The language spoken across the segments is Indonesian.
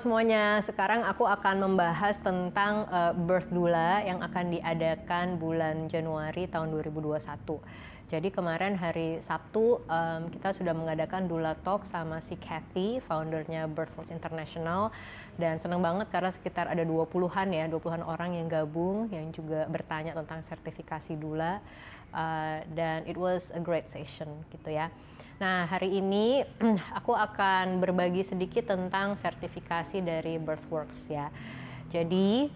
semuanya, sekarang aku akan membahas tentang birth doula yang akan diadakan bulan Januari tahun 2021. Jadi kemarin hari Sabtu kita sudah mengadakan doula talk sama si Kathy, foundernya Birthworks International, dan seneng banget karena sekitar ada 20-an orang yang gabung yang juga bertanya tentang sertifikasi doula, dan it was a great session gitu ya. Nah, hari ini aku akan berbagi sedikit tentang sertifikasi dari Birthworks ya. Jadi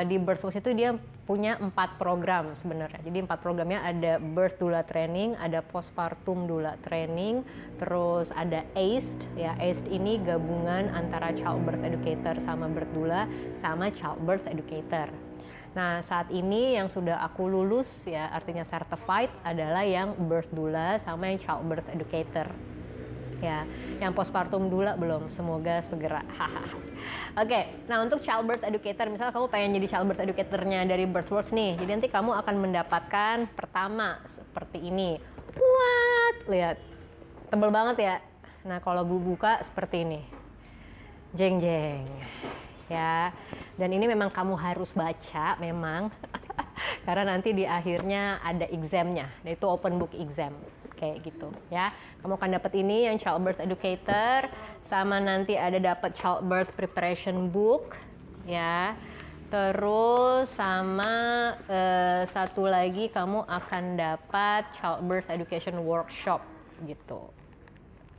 di Birthworks itu dia punya 4 program sebenarnya. Jadi 4 programnya ada Birth Doula Training, ada Postpartum Doula Training, terus ada ACED ya. ACED ini gabungan antara Childbirth Educator sama Birth Doula sama Childbirth Educator. Nah, saat ini yang sudah aku lulus ya, artinya certified adalah yang birth doula sama yang childbirth educator. Ya, yang postpartum doula belum, semoga segera. Oke, nah untuk childbirth educator, misalnya kamu pengen jadi childbirth educatornya dari Birthworks nih, jadi nanti kamu akan mendapatkan pertama seperti ini. What? Lihat, tebel banget ya. Nah, kalau buka seperti ini. Jeng jeng. Ya, dan ini memang kamu harus baca memang karena nanti di akhirnya ada examnya, itu open book exam kayak gitu ya. Kamu akan dapat ini yang childbirth educator, sama nanti ada dapat childbirth preparation book ya, terus sama satu lagi kamu akan dapat childbirth education workshop gitu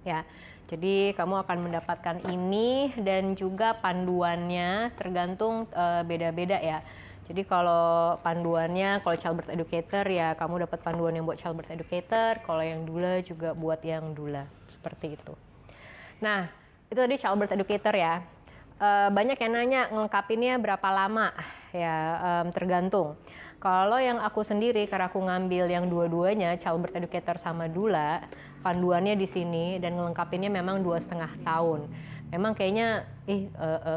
ya. Jadi kamu akan mendapatkan ini dan juga panduannya tergantung beda-beda ya. Jadi kalau panduannya, kalau childbirth educator ya kamu dapat panduan yang buat childbirth educator, kalau yang doula juga buat yang doula, seperti itu. Nah, itu tadi childbirth educator ya. Banyak yang nanya ngelengkapinnya berapa lama ya, tergantung. Kalau yang aku sendiri, karena aku ngambil yang dua-duanya childbirth educator sama doula, panduannya di sini dan ngelengkapinnya memang 2,5 tahun. Memang kayaknya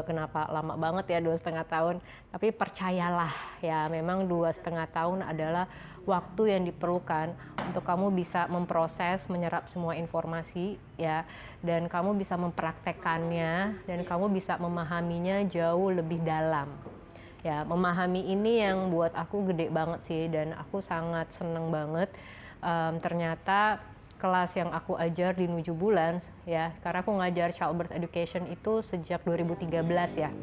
kenapa lama banget ya 2,5 tahun, tapi percayalah ya, memang 2,5 tahun adalah waktu yang diperlukan untuk kamu bisa memproses, menyerap semua informasi ya, dan kamu bisa mempraktekannya dan kamu bisa memahaminya jauh lebih dalam. Ya, memahami ini yang buat aku gede banget sih, dan aku sangat seneng banget. Ternyata kelas yang aku ajar di Nuju Bulan ya, karena aku ngajar childbirth education itu sejak 2013 ya.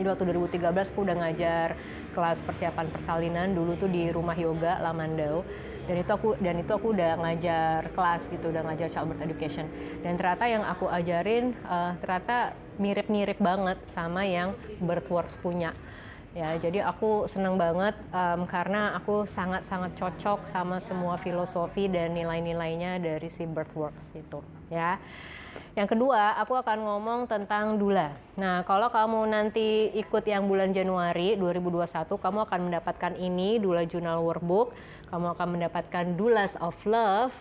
Jadi waktu 2013 aku udah ngajar kelas persiapan persalinan dulu tuh di Rumah Yoga Lamandau, dan itu aku udah ngajar kelas gitu, udah ngajar childbirth education, dan ternyata yang aku ajarin ternyata mirip-mirip banget sama yang Birthworks punya. Ya, jadi aku senang banget karena aku sangat-sangat cocok sama semua filosofi dan nilai-nilainya dari si Birthworks itu ya. Yang kedua, aku akan ngomong tentang doula. Nah, kalau kamu nanti ikut yang bulan Januari 2021, kamu akan mendapatkan ini, Doula Journal Workbook. Kamu akan mendapatkan Doulas of Love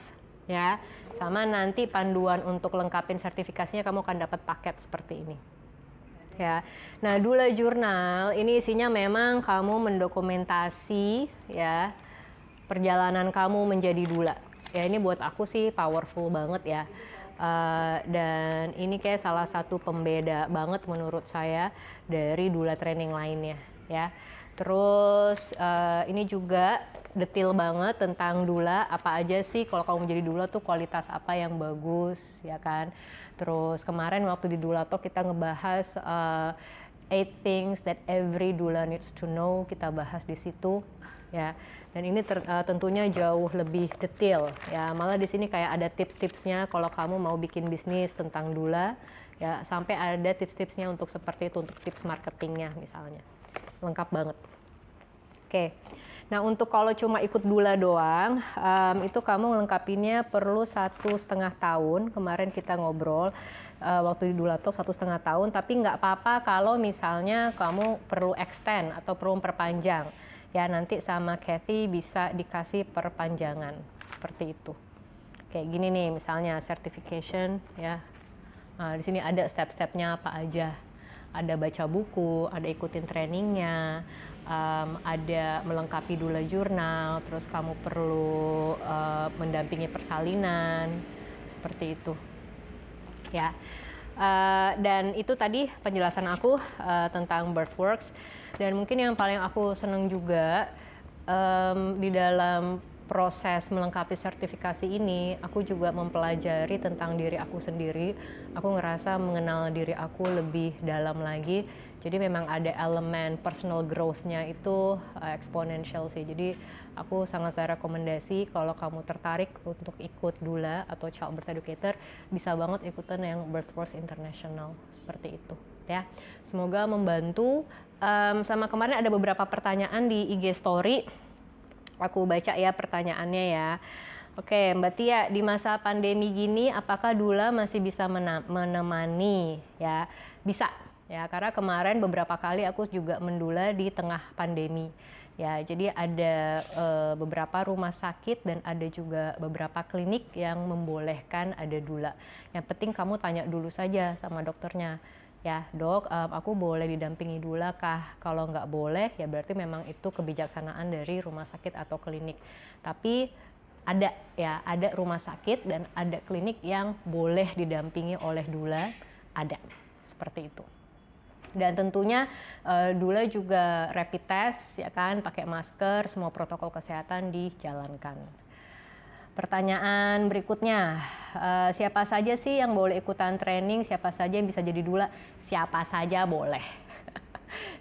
ya. Sama nanti panduan untuk lengkapin sertifikasinya, kamu akan dapat paket seperti ini. Ya. Nah, doula jurnal ini isinya memang kamu mendokumentasi ya perjalanan kamu menjadi doula. Ya, ini buat aku sih powerful banget ya. Dan ini kayak salah satu pembeda banget menurut saya dari doula training lainnya ya. Terus ini juga detail banget tentang doula, apa aja sih kalau kamu menjadi doula tuh kualitas apa yang bagus ya kan. Terus kemarin waktu di Doula Talk kita ngebahas 8 things that every doula needs to know, kita bahas di situ ya. Dan ini tentunya jauh lebih detail ya. Malah di sini kayak ada tips-tipsnya kalau kamu mau bikin bisnis tentang doula ya, sampai ada tips-tipsnya untuk seperti itu, untuk tips marketingnya misalnya. Lengkap banget. Oke. Nah, untuk kalau cuma ikut doula doang, itu kamu ngelengkapinnya perlu 1,5 tahun. Kemarin kita ngobrol waktu di Doula Talk 1,5 tahun, tapi nggak apa-apa kalau misalnya kamu perlu extend atau perlu perpanjang. Ya, nanti sama Kathy bisa dikasih perpanjangan seperti itu. Kayak gini nih, misalnya certification ya. Di sini ada step-stepnya apa aja. Ada baca buku, ada ikutin trainingnya, ada melengkapi doula jurnal, terus kamu perlu mendampingi persalinan, seperti itu. Ya, Dan itu tadi penjelasan aku tentang Birthworks. Dan mungkin yang paling aku seneng juga di dalam proses melengkapi sertifikasi ini, aku juga mempelajari tentang diri aku sendiri. Aku ngerasa mengenal diri aku lebih dalam lagi. Jadi memang ada elemen personal growth-nya itu exponential sih. Jadi aku sangat rekomendasi kalau kamu tertarik untuk ikut doula atau child birth educator, bisa banget ikutan yang Birthworks International seperti itu ya. Semoga membantu. Sama kemarin ada beberapa pertanyaan di IG story. Aku baca ya pertanyaannya ya. Oke, Mbak Tia, di masa pandemi gini apakah doula masih bisa menemani ya? Bisa ya, karena kemarin beberapa kali aku juga mendula di tengah pandemi. Ya, jadi ada beberapa rumah sakit dan ada juga beberapa klinik yang membolehkan ada doula. Yang penting kamu tanya dulu saja sama dokternya. Ya dok, aku boleh didampingi doula kah? Kalau nggak boleh, ya berarti memang itu kebijaksanaan dari rumah sakit atau klinik. Tapi ada rumah sakit dan ada klinik yang boleh didampingi oleh doula, ada seperti itu. Dan tentunya doula juga rapid test, ya kan, pakai masker, semua protokol kesehatan dijalankan. Pertanyaan berikutnya, siapa saja sih yang boleh ikutan training? Siapa saja yang bisa jadi doula? Siapa saja boleh.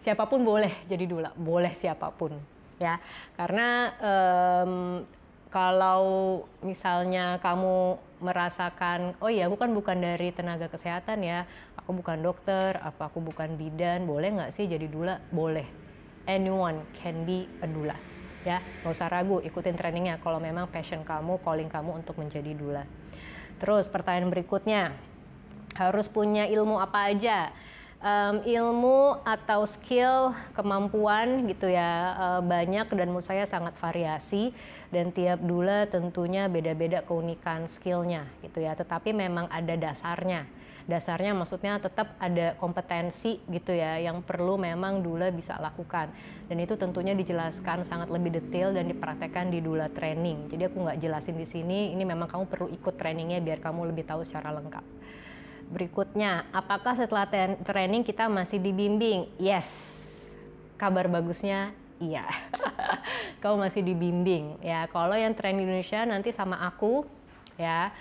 Siapapun boleh jadi doula, boleh siapapun. Ya, karena kalau misalnya kamu merasakan, oh iya, aku kan bukan dari tenaga kesehatan ya, aku bukan dokter, aku bukan bidan, boleh nggak sih jadi doula? Boleh. Anyone can be a doula. Ya, nggak usah ragu, ikutin trainingnya kalau memang passion kamu, calling kamu untuk menjadi doula. Terus pertanyaan berikutnya, harus punya ilmu apa aja? Ilmu atau skill, kemampuan gitu ya, banyak dan menurut saya sangat variasi, dan tiap doula tentunya beda-beda keunikan skillnya gitu ya, tetapi memang ada dasarnya maksudnya tetap ada kompetensi gitu ya yang perlu memang doula bisa lakukan, dan itu tentunya dijelaskan sangat lebih detail dan dipraktekkan di doula training. Jadi aku nggak jelasin di sini, ini memang kamu perlu ikut trainingnya biar kamu lebih tahu secara lengkap. Berikutnya, apakah setelah training kita masih dibimbing? Yes, kabar bagusnya iya. Kamu masih dibimbing ya. Kalau yang training Indonesia nanti sama aku ya.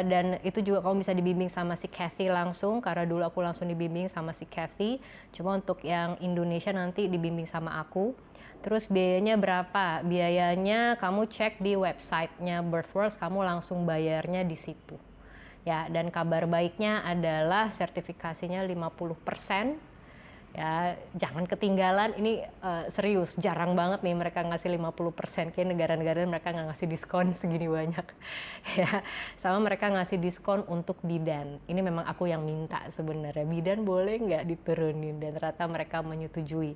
Dan itu juga kamu bisa dibimbing sama si Kathy langsung, karena dulu aku langsung dibimbing sama si Kathy. Cuma untuk yang Indonesia nanti dibimbing sama aku. Terus biayanya berapa? Biayanya kamu cek di websitenya Birthworks, kamu langsung bayarnya di situ. Ya, dan kabar baiknya adalah sertifikasinya 50%. Ya, jangan ketinggalan, ini serius, jarang banget nih mereka ngasih 50%, kayak negara-negara mereka nggak ngasih diskon segini banyak. Ya, sama mereka ngasih diskon untuk bidan. Ini memang aku yang minta sebenarnya, bidan boleh nggak diturunin, dan ternyata mereka menyetujui.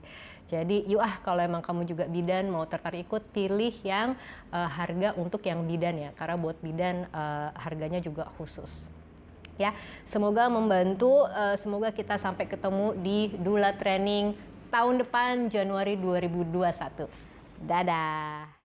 Jadi yuk kalau emang kamu juga bidan, mau tertarik ikut, pilih yang harga untuk yang bidan ya, karena buat bidan harganya juga khusus. Ya, semoga membantu, semoga kita sampai ketemu di doula training tahun depan Januari 2021. Dadah.